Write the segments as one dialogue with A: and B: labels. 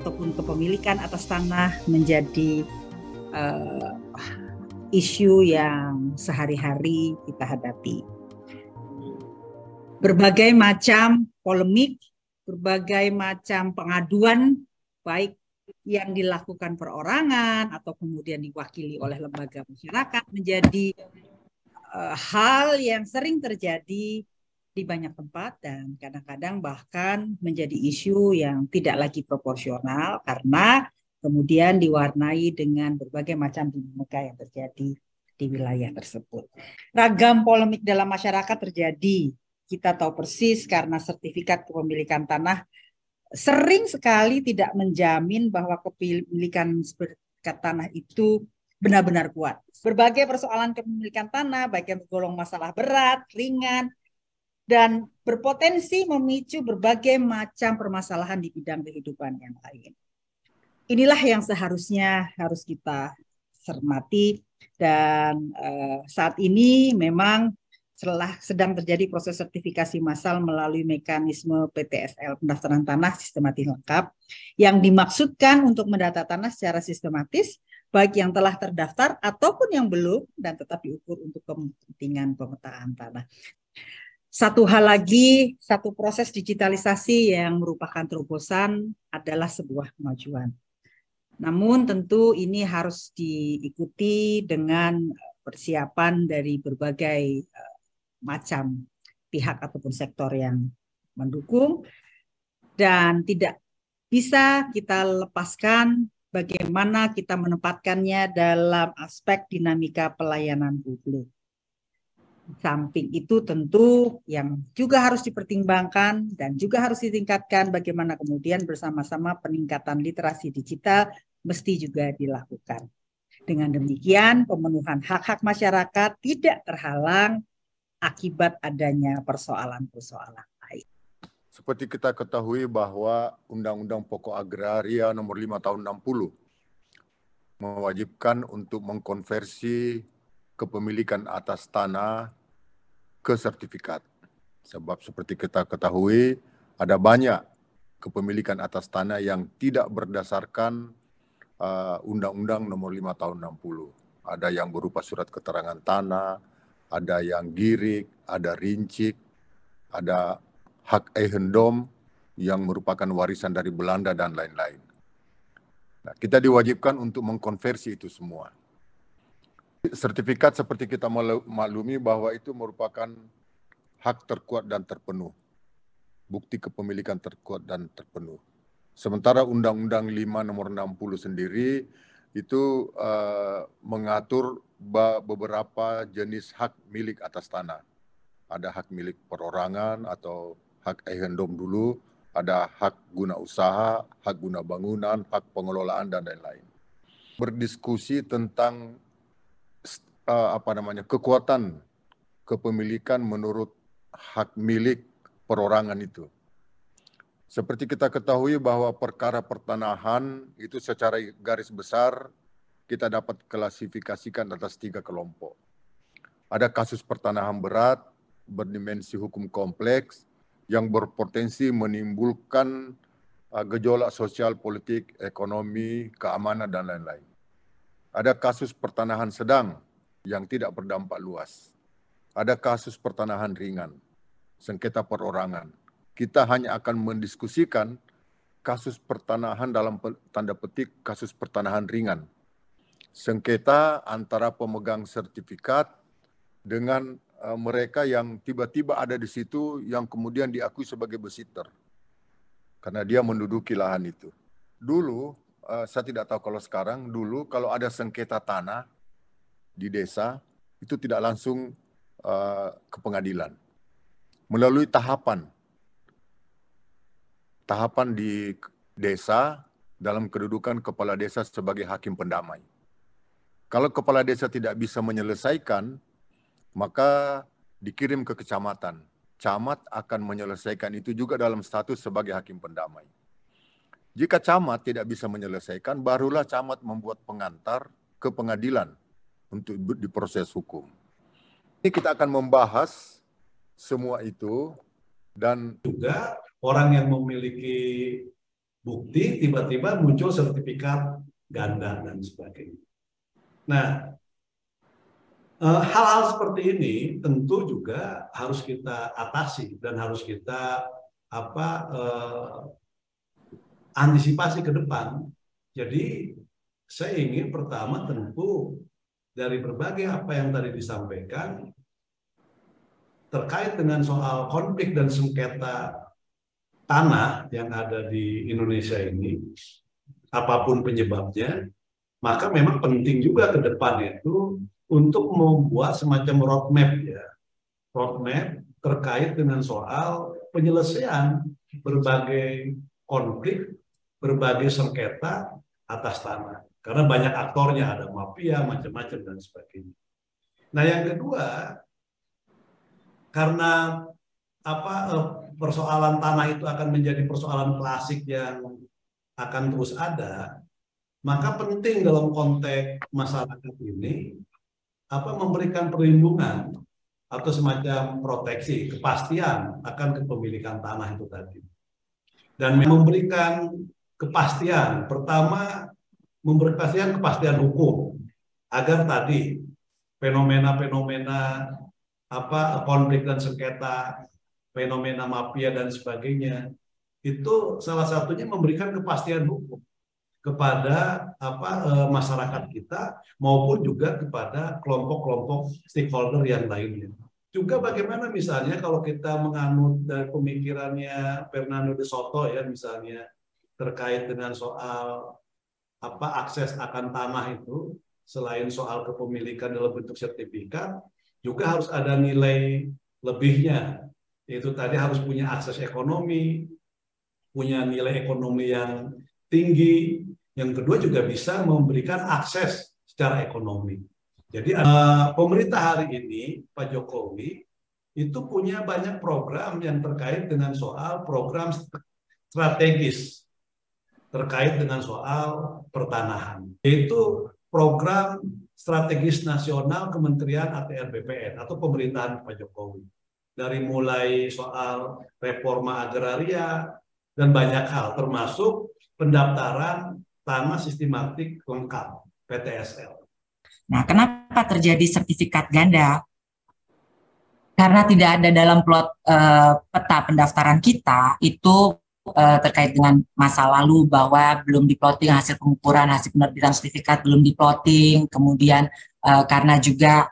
A: ataupun kepemilikan atas tanah menjadi isu yang sehari-hari kita hadapi. Berbagai macam polemik, berbagai macam pengaduan, baik yang dilakukan perorangan atau kemudian diwakili oleh lembaga masyarakat, menjadi hal yang sering terjadi di banyak tempat dan kadang-kadang bahkan menjadi isu yang tidak lagi proporsional karena kemudian diwarnai dengan berbagai macam dinamika yang terjadi di wilayah tersebut. Ragam polemik dalam masyarakat terjadi. Kita tahu persis karena sertifikat kepemilikan tanah sering sekali tidak menjamin bahwa kepemilikan sertifikat tanah itu benar-benar kuat. Berbagai persoalan kepemilikan tanah, baik yang tergolong masalah berat, ringan, dan berpotensi memicu berbagai macam permasalahan di bidang kehidupan yang lain. Inilah yang seharusnya harus kita cermati dan saat ini memang setelah sedang terjadi proses sertifikasi massal melalui mekanisme PTSL pendaftaran tanah sistematis lengkap yang dimaksudkan untuk mendata tanah secara sistematis baik yang telah terdaftar ataupun yang belum dan tetap diukur untuk kepentingan pemetaan tanah. Satu hal lagi, satu proses digitalisasi yang merupakan terobosan adalah sebuah kemajuan. Namun tentu ini harus diikuti dengan persiapan dari berbagai macam pihak ataupun sektor yang mendukung dan tidak bisa kita lepaskan bagaimana kita menempatkannya dalam aspek dinamika pelayanan publik. Samping itu tentu yang juga harus dipertimbangkan dan juga harus ditingkatkan bagaimana kemudian bersama-sama peningkatan literasi digital mesti juga dilakukan. Dengan demikian pemenuhan hak-hak masyarakat tidak terhalang akibat adanya persoalan-persoalan lain.
B: Seperti kita ketahui bahwa Undang-Undang Pokok Agraria Nomor 5 Tahun 60 mewajibkan untuk mengkonversi kepemilikan atas tanah ke sertifikat. Sebab seperti kita ketahui ada banyak kepemilikan atas tanah yang tidak berdasarkan Undang-Undang Nomor 5 Tahun 60. Ada yang berupa surat keterangan tanah, ada yang girik, ada rincik, ada hak eigendom yang merupakan warisan dari Belanda dan lain-lain. Nah, kita diwajibkan untuk mengkonversi itu semua. Sertifikat seperti kita maklumi bahwa itu merupakan hak terkuat dan terpenuh. Bukti kepemilikan terkuat dan terpenuh. Sementara Undang-Undang 5 Nomor 60 sendiri itu mengatur beberapa jenis hak milik atas tanah. Ada hak milik perorangan atau hak eigendom dulu, ada hak guna usaha, hak guna bangunan, hak pengelolaan dan lain-lain. Berdiskusi tentang kekuatan kepemilikan menurut hak milik perorangan itu. Seperti kita ketahui bahwa perkara pertanahan itu secara garis besar kita dapat klasifikasikan atas 3 kelompok. Ada kasus pertanahan berat, berdimensi hukum kompleks, yang berpotensi menimbulkan gejolak sosial, politik, ekonomi, keamanan, dan lain-lain. Ada kasus pertanahan sedang yang tidak berdampak luas. Ada kasus pertanahan ringan, sengketa perorangan. Kita hanya akan mendiskusikan kasus pertanahan dalam tanda petik kasus pertanahan ringan. Sengketa antara pemegang sertifikat dengan mereka yang tiba-tiba ada di situ yang kemudian diakui sebagai besiter. Karena dia menduduki lahan itu. Dulu, saya tidak tahu kalau sekarang, dulu kalau ada sengketa tanah di desa, itu tidak langsung ke pengadilan. Melalui tahapan di desa dalam kedudukan kepala desa sebagai hakim pendamai. Kalau kepala desa tidak bisa menyelesaikan, maka dikirim ke kecamatan. Camat akan menyelesaikan itu juga dalam status sebagai hakim pendamai. Jika camat tidak bisa menyelesaikan, barulah camat membuat pengantar ke pengadilan untuk diproses hukum. Ini kita akan membahas semua itu dan
C: juga orang yang memiliki bukti, tiba-tiba muncul sertifikat ganda dan sebagainya. Nah, hal-hal seperti ini tentu juga harus kita atasi dan harus kita antisipasi ke depan. Jadi saya ingin pertama tentu dari berbagai apa yang tadi disampaikan terkait dengan soal konflik dan sengketa tanah yang ada di Indonesia ini, apapun penyebabnya, maka memang penting juga ke depan itu untuk membuat semacam roadmap ya, roadmap terkait dengan soal penyelesaian berbagai konflik, berbagai sengketa atas tanah. Karena banyak aktornya, ada mafia, macam-macam dan sebagainya. Nah, yang kedua, karena persoalan tanah itu akan menjadi persoalan klasik yang akan terus ada, maka penting dalam konteks masyarakat ini memberikan perlindungan atau semacam proteksi, kepastian akan kepemilikan tanah itu tadi. Dan memberikan kepastian, pertama memberikan kepastian hukum agar tadi fenomena-fenomena konflik dan sengketa, fenomena mafia dan sebagainya, itu salah satunya memberikan kepastian hukum kepada masyarakat kita maupun juga kepada kelompok-kelompok stakeholder yang lainnya. Juga bagaimana misalnya kalau kita menganut dari pemikirannya Fernando de Soto ya misalnya terkait dengan soal akses akan tanah itu, selain soal kepemilikan dalam bentuk sertifikat, juga harus ada nilai lebihnya, yaitu tadi harus punya akses ekonomi, punya nilai ekonomi yang tinggi, yang kedua juga bisa memberikan akses secara ekonomi. Jadi pemerintah hari ini, Pak Jokowi, itu punya banyak program yang terkait dengan soal program strategis terkait dengan soal pertanahan, yaitu program strategis nasional Kementerian ATR BPN atau pemerintahan Pak Jokowi. Dari mulai soal reforma agraria dan banyak hal, termasuk pendaftaran tanah sistematik lengkap (PTSL).
D: Nah, kenapa terjadi sertifikat ganda? Karena tidak ada dalam plot peta pendaftaran kita itu terkait dengan masa lalu bahwa belum diploting hasil pengukuran, hasil penerbitan sertifikat belum diploting, kemudian karena juga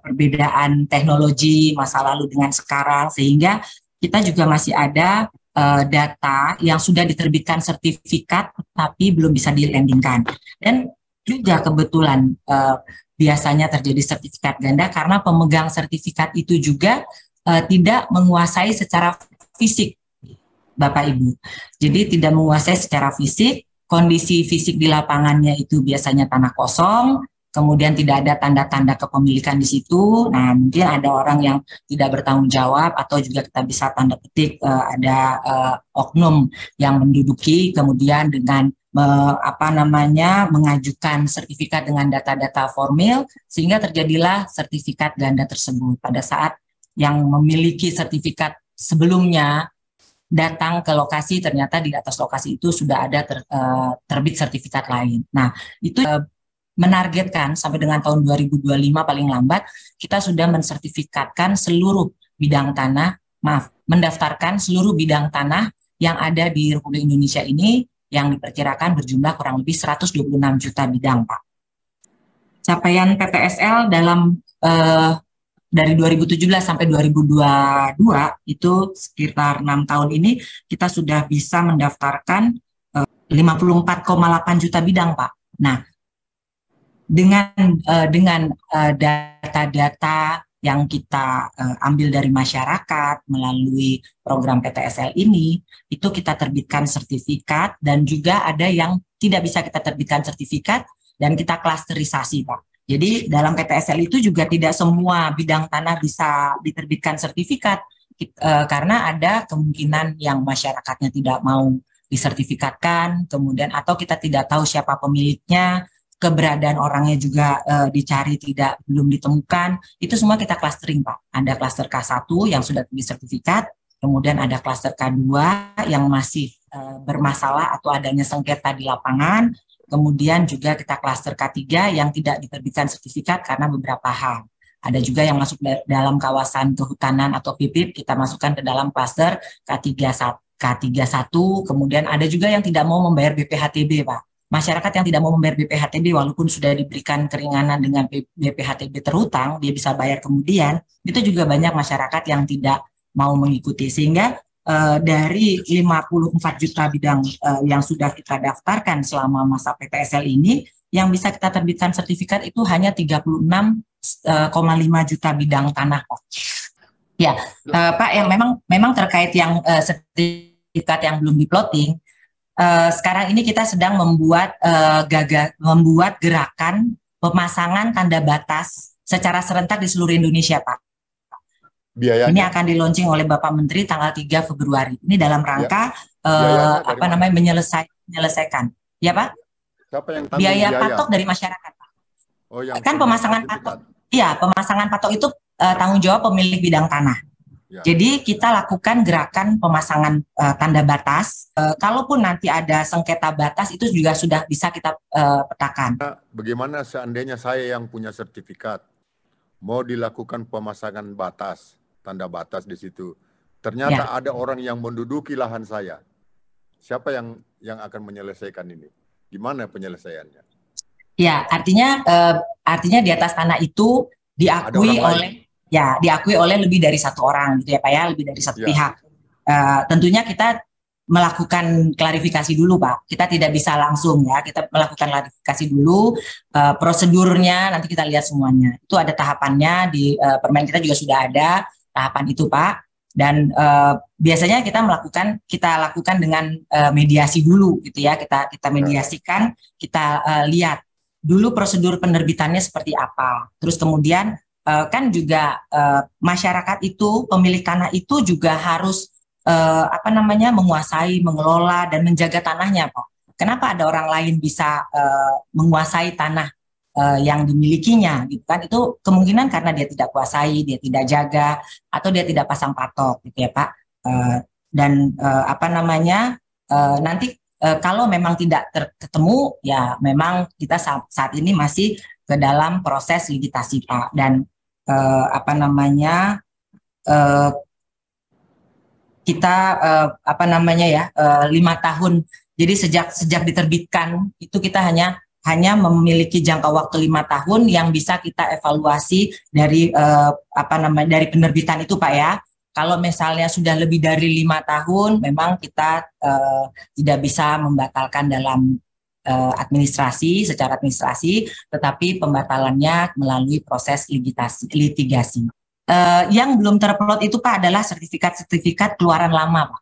D: perbedaan teknologi masa lalu dengan sekarang, sehingga kita juga masih ada data yang sudah diterbitkan sertifikat tapi belum bisa dilandingkan. Dan juga kebetulan biasanya terjadi sertifikat ganda karena pemegang sertifikat itu juga tidak menguasai secara fisik, Bapak Ibu. Jadi tidak menguasai secara fisik, kondisi fisik di lapangannya itu biasanya tanah kosong, kemudian tidak ada tanda-tanda kepemilikan di situ. Nah, mungkin ada orang yang tidak bertanggung jawab atau juga kita bisa tanda petik ada oknum yang menduduki kemudian dengan mengajukan sertifikat dengan data-data formil sehingga terjadilah sertifikat ganda tersebut. Pada saat yang memiliki sertifikat sebelumnya datang ke lokasi, ternyata di atas lokasi itu sudah ada terbit sertifikat lain. Nah, itu menargetkan sampai dengan tahun 2025 paling lambat kita sudah mensertifikatkan seluruh bidang tanah, mendaftarkan seluruh bidang tanah yang ada di Republik Indonesia ini yang diperkirakan berjumlah kurang lebih 126 juta bidang, Pak. Capaian PTSL dalam dari 2017 sampai 2022 itu sekitar 6 tahun ini kita sudah bisa mendaftarkan 54,8 juta bidang, Pak. Nah, dengan data-data yang kita ambil dari masyarakat melalui program PTSL ini, itu kita terbitkan sertifikat dan juga ada yang tidak bisa kita terbitkan sertifikat dan kita klasterisasi, Pak. Jadi dalam PTSL itu juga tidak semua bidang tanah bisa diterbitkan sertifikat karena ada kemungkinan yang masyarakatnya tidak mau disertifikatkan, kemudian atau kita tidak tahu siapa pemiliknya, keberadaan orangnya juga dicari belum ditemukan. Itu semua kita clustering, Pak. Ada klaster K1 yang sudah disertifikat, kemudian ada klaster K2 yang masih bermasalah atau adanya sengketa di lapangan. Kemudian juga kita klaster K3 yang tidak diterbitkan sertifikat karena beberapa hal. Ada juga yang masuk dalam kawasan kehutanan atau PIPIP, kita masukkan ke dalam klaster K31. Kemudian ada juga yang tidak mau membayar BPHTB, Pak. Masyarakat yang tidak mau membayar BPHTB walaupun sudah diberikan keringanan dengan BPHTB terhutang, dia bisa bayar kemudian, itu juga banyak masyarakat yang tidak mau mengikuti. Sehingga dari 54 juta bidang yang sudah kita daftarkan selama masa PTSL ini, yang bisa kita terbitkan sertifikat itu hanya 36,5 juta bidang tanah, Pak. Ya, Pak, yang memang terkait yang sertifikat yang belum di-plotting, sekarang ini kita sedang membuat gerakan pemasangan tanda batas secara serentak di seluruh Indonesia, Pak. Biayanya. Ini akan di-launching oleh Bapak Menteri tanggal 3 Februari. Ini dalam rangka menyelesaikan. Ya, Pak? Siapa yang tanggung biaya patok dari masyarakat, Pak? Oh, yang kan pemasangan patok. Iya, pemasangan patok itu tanggung jawab pemilik bidang tanah. Ya. Jadi kita lakukan gerakan pemasangan tanda batas. Kalaupun nanti ada sengketa batas, itu juga sudah bisa kita petakan.
B: Bagaimana seandainya saya yang punya sertifikat, mau dilakukan pemasangan batas, tanda batas di situ. Ternyata ada orang yang menduduki lahan saya. Siapa yang akan menyelesaikan ini? Gimana penyelesaiannya? Ya, artinya di atas tanah itu diakui oleh lebih dari satu orang, gitu ya Pak ya, lebih dari satu pihak. Tentunya kita melakukan klarifikasi dulu, Pak. Kita tidak bisa langsung ya, kita melakukan klarifikasi dulu, prosedurnya nanti kita lihat semuanya. Itu ada tahapannya di Permen kita juga sudah ada tahapan itu, Pak. Dan biasanya kita lakukan dengan mediasi dulu, gitu ya. Kita mediasikan, kita lihat dulu prosedur penerbitannya seperti apa. Terus kemudian kan juga masyarakat itu, pemilik tanah itu juga harus menguasai, mengelola dan menjaga tanahnya, Pak. Kenapa ada orang lain bisa menguasai tanah yang dimilikinya, gitu kan? Itu kemungkinan karena dia tidak kuasai, dia tidak jaga, atau dia tidak pasang patok, gitu ya, Pak. Nanti kalau memang tidak ketemu, ya memang kita saat ini masih ke dalam proses ligitasi, Pak. Dan kita 5 tahun. Jadi sejak diterbitkan itu kita hanya memiliki jangka waktu 5 tahun yang bisa kita evaluasi dari dari penerbitan itu, Pak ya. Kalau misalnya sudah lebih dari 5 tahun, memang kita tidak bisa membatalkan dalam secara administrasi, tetapi pembatalannya melalui proses litigasi. Yang belum terplot itu, Pak, adalah sertifikat keluaran lama, Pak.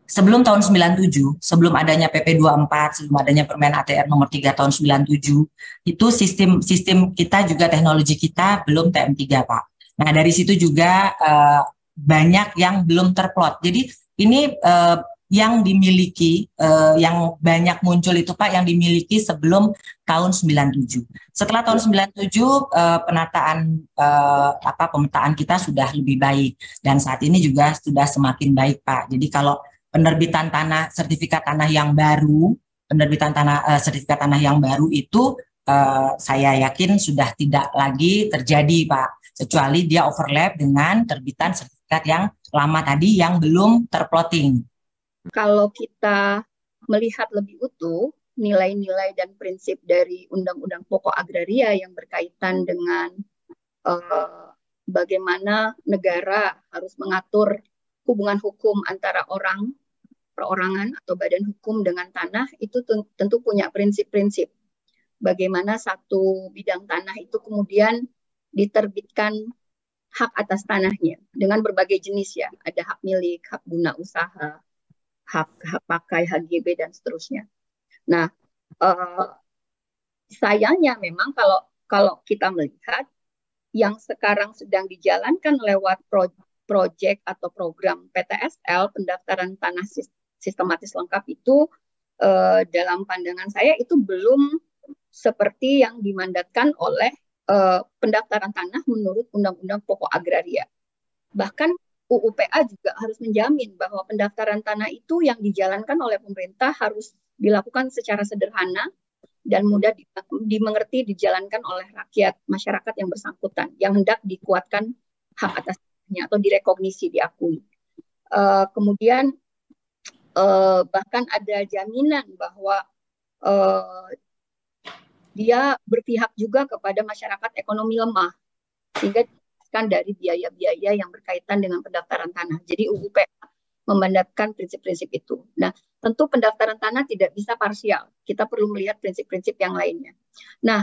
B: Sebelum tahun 97, sebelum adanya PP 24, sebelum adanya Permen ATR nomor 3 tahun 97, itu sistem kita juga, teknologi kita belum TM3, Pak. Nah, dari situ juga banyak yang belum terplot. Jadi ini yang dimiliki, yang banyak muncul itu, Pak, yang dimiliki sebelum tahun 97. Setelah tahun 97, pemetaan kita sudah lebih baik, dan saat ini juga sudah semakin baik, Pak. Jadi kalau penerbitan sertifikat tanah yang baru itu saya yakin sudah tidak lagi terjadi, Pak, kecuali dia overlap dengan terbitan sertifikat yang lama tadi yang belum terplotting.
E: Kalau kita melihat lebih utuh nilai-nilai dan prinsip dari Undang-Undang Pokok Agraria yang berkaitan dengan bagaimana negara harus mengatur hubungan hukum antara perorangan atau badan hukum dengan tanah, itu tentu punya prinsip-prinsip. Bagaimana satu bidang tanah itu kemudian diterbitkan hak atas tanahnya dengan berbagai jenis ya. Ada hak milik, hak guna usaha, hak pakai, HGB, dan seterusnya. Nah, sayangnya memang kalau kita melihat yang sekarang sedang dijalankan lewat proyek atau program PTSL, pendaftaran tanah sistematis lengkap itu, dalam pandangan saya itu belum seperti yang dimandatkan oleh pendaftaran tanah menurut Undang-Undang Pokok Agraria. Bahkan UU-PA juga harus menjamin bahwa pendaftaran tanah itu yang dijalankan oleh pemerintah harus dilakukan secara sederhana dan mudah dimengerti, dijalankan oleh rakyat, masyarakat yang bersangkutan, yang hendak dikuatkan hak atasnya atau direkognisi, diakui. Kemudian bahkan ada jaminan bahwa dia berpihak juga kepada masyarakat ekonomi lemah, sehingga dari biaya-biaya yang berkaitan dengan pendaftaran tanah. Jadi UU-PA memandangkan prinsip-prinsip itu. Nah, tentu pendaftaran tanah tidak bisa parsial. Kita perlu melihat prinsip-prinsip yang lainnya. Nah,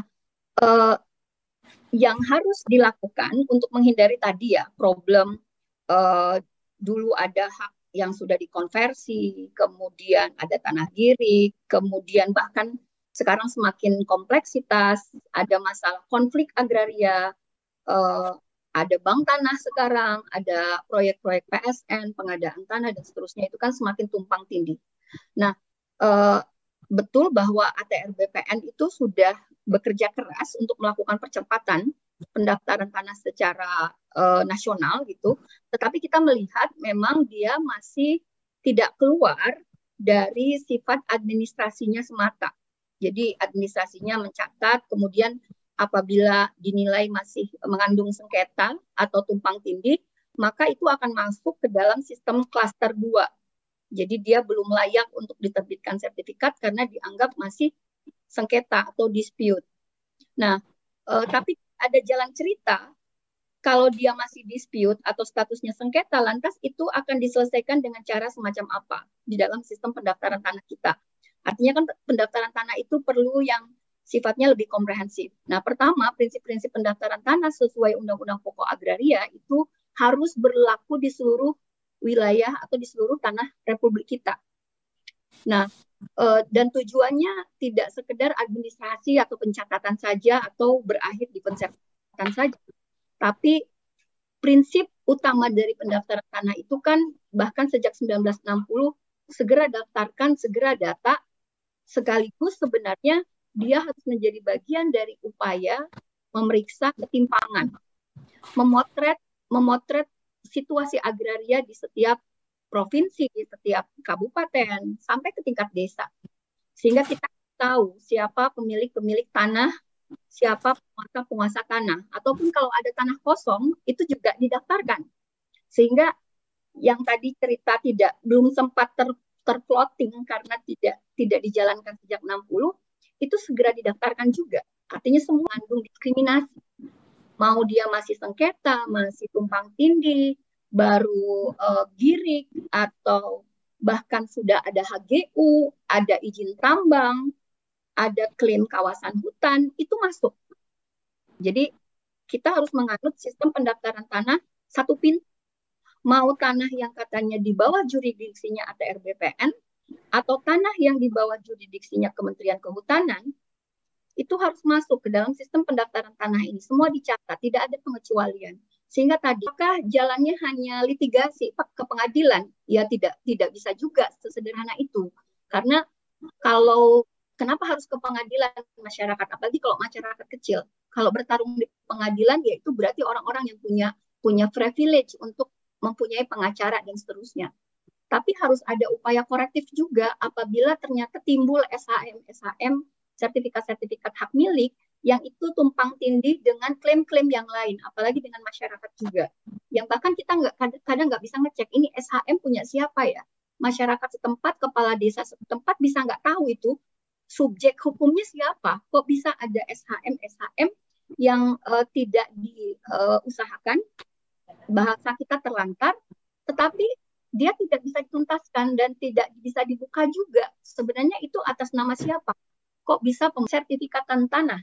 E: yang harus dilakukan untuk menghindari tadi ya problem dulu ada hak yang sudah dikonversi, kemudian ada tanah girik, kemudian bahkan sekarang semakin kompleksitas, ada masalah konflik agraria, ada bank tanah sekarang, ada proyek-proyek PSN, pengadaan tanah, dan seterusnya, itu kan semakin tumpang tindih. Nah, betul bahwa ATR BPN itu sudah bekerja keras untuk melakukan percepatan pendaftaran tanah secara nasional gitu, tetapi kita melihat memang dia masih tidak keluar dari sifat administrasinya semata. Jadi administrasinya mencatat, kemudian apabila dinilai masih mengandung sengketa atau tumpang tindih, maka itu akan masuk ke dalam sistem klaster 2. Jadi dia belum layak untuk diterbitkan sertifikat karena dianggap masih sengketa atau dispute. Nah, tapi ada jalan cerita, kalau dia masih dispute atau statusnya sengketa, lantas itu akan diselesaikan dengan cara semacam apa di dalam sistem pendaftaran tanah kita. Artinya kan pendaftaran tanah itu perlu yang sifatnya lebih komprehensif. Nah, pertama, prinsip-prinsip pendaftaran tanah sesuai Undang-Undang Pokok Agraria itu harus berlaku di seluruh wilayah atau di seluruh tanah Republik kita. Nah, dan tujuannya tidak sekedar administrasi atau pencatatan saja atau berakhir di pensertifikatan saja. Tapi prinsip utama dari pendaftaran tanah itu kan bahkan sejak 1960 segera daftarkan, segera data, sekaligus sebenarnya dia harus menjadi bagian dari upaya memeriksa ketimpangan, memotret situasi agraria di setiap provinsi, di setiap kabupaten, sampai ke tingkat desa. Sehingga kita tahu siapa pemilik-pemilik tanah, siapa penguasa-penguasa tanah. Ataupun kalau ada tanah kosong, itu juga didaftarkan. Sehingga yang tadi cerita belum sempat terplotting karena tidak dijalankan sejak 60, itu segera didaftarkan juga. Artinya semua mengandung diskriminasi. Mau dia masih sengketa, masih tumpang tindih, baru girik, atau bahkan sudah ada HGU, ada izin tambang, ada klaim kawasan hutan, itu masuk. Jadi kita harus menganut sistem pendaftaran tanah satu pintu. Mau tanah yang katanya di bawah juridiksinya ATR BPN, atau tanah yang di bawah juridiksinya Kementerian Kehutanan, itu harus masuk ke dalam sistem pendaftaran tanah ini. Semua dicatat, tidak ada pengecualian. Sehingga tadi, apakah jalannya hanya litigasi ke pengadilan? Ya tidak bisa juga sesederhana itu. Karena kenapa harus ke pengadilan masyarakat? Apalagi kalau masyarakat kecil. Kalau bertarung di pengadilan, ya itu berarti orang-orang yang punya privilege untuk mempunyai pengacara dan seterusnya. Tapi harus ada upaya korektif juga apabila ternyata timbul SHM, sertifikat-sertifikat hak milik yang itu tumpang tindih dengan klaim-klaim yang lain, apalagi dengan masyarakat juga. Yang bahkan kita kadang nggak bisa ngecek ini SHM punya siapa ya. Masyarakat setempat, kepala desa setempat bisa nggak tahu itu subjek hukumnya siapa. Kok bisa ada SHM yang tidak diusahakan, bahasa kita terlantar, tetapi dia tidak bisa dituntaskan dan tidak bisa dibuka juga. Sebenarnya itu atas nama siapa? Kok bisa sertifikatan tanah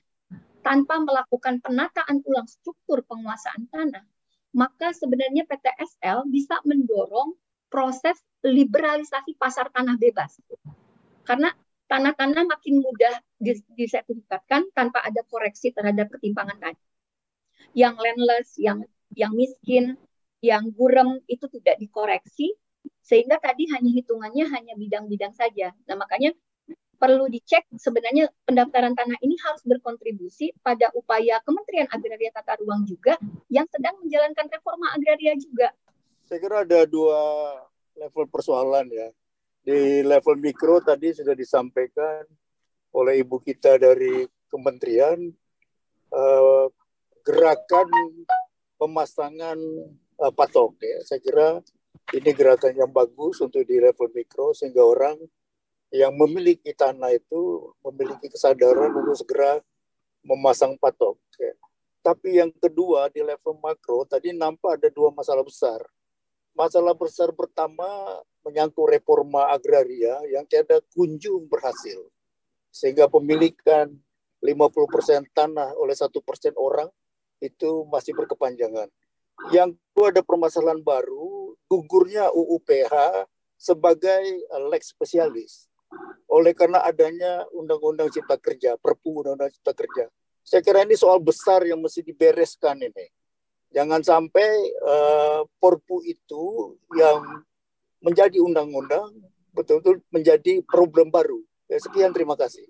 E: tanpa melakukan penataan ulang struktur penguasaan tanah? Maka sebenarnya PTSL bisa mendorong proses liberalisasi pasar tanah bebas. Karena tanah-tanah makin mudah disertifikatkan tanpa ada koreksi terhadap ketimpangan tadi. Yang landless, yang miskin, yang gurem itu tidak dikoreksi, sehingga tadi hitungannya hanya bidang-bidang saja. Nah, makanya perlu dicek sebenarnya pendaftaran tanah ini harus berkontribusi pada upaya Kementerian Agraria Tata Ruang juga yang sedang menjalankan reforma agraria juga.
F: Saya kira ada dua level persoalan ya. Di level mikro tadi sudah disampaikan oleh ibu kita dari kementerian, gerakan pemasangan patok ya. Saya kira ini gerakan yang bagus untuk di level mikro sehingga orang yang memiliki tanah itu memiliki kesadaran untuk segera memasang patok. Ya. Tapi yang kedua di level makro tadi nampak ada dua masalah besar. Masalah besar pertama menyangkut reforma agraria yang tiada kunjung berhasil. Sehingga pemilikan 50% tanah oleh 1% orang itu masih berkepanjangan. Yang kedua ada permasalahan baru, gugurnya UU PH sebagai lex spesialis. Oleh karena adanya Undang-Undang Cipta Kerja, Perpu Undang-Undang Cipta Kerja. Saya kira ini soal besar yang mesti dibereskan ini. Jangan sampai Perpu itu yang menjadi undang-undang betul-betul menjadi problem baru. Sekian, terima kasih.